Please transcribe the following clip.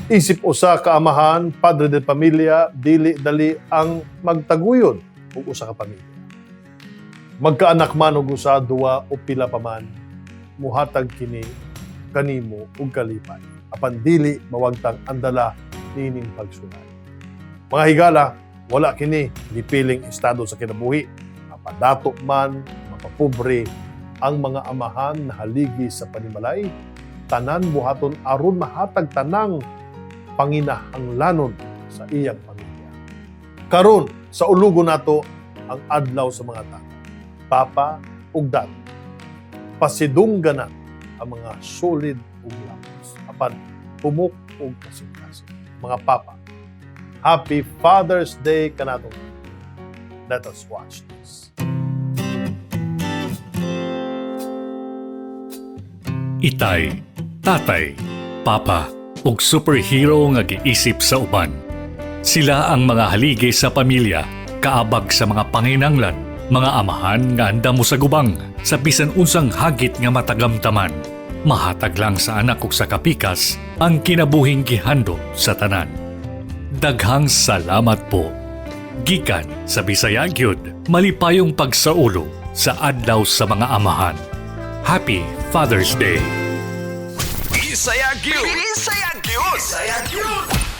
Isip usa ka amahan, padre de pamilya, dili dali ang magtaguyod ug usa ka pamilya. Magkaanak man og usa, duwa o pila pa man, muhatag kini kanimo ug kalipay. Apan dili mawagtang andala nining pagsunod. Mga higala, wala kini gipiling estado sa kinabuhi. Mapadato man, mapapobre, ang mga amahan na haligi sa panimalay, tanan buhaton aron mahatag tanang panginahanglanon sa iyang pamilya. Karon sa ulugon nato ang adlaw sa mga tao. Papa ug dad. Pasidungganan ang mga solid ug lakas. Apan pumuk ug kasing-kasing. Mga papa, Happy Father's Day kanato. Let us watch this. Itay, tatay, papa, ug superhero nga giisip sa uban. Sila ang mga haligi sa pamilya, kaabag sa mga panginanglan, mga amahan nga andam mo sa gubang, sa bisan unsang hagit nga matagamtaman. Mahatag lang sa anak ug sa kapikas ang kinabuhing gihandom sa tanan. Daghang salamat po. Gikan sa Bisaya gyud, malipayong pagsaulo sa adlaw sa mga amahan. Happy Father's Day! Bisaya Gyud! Bisaya Gyud! Bisaya Gyud!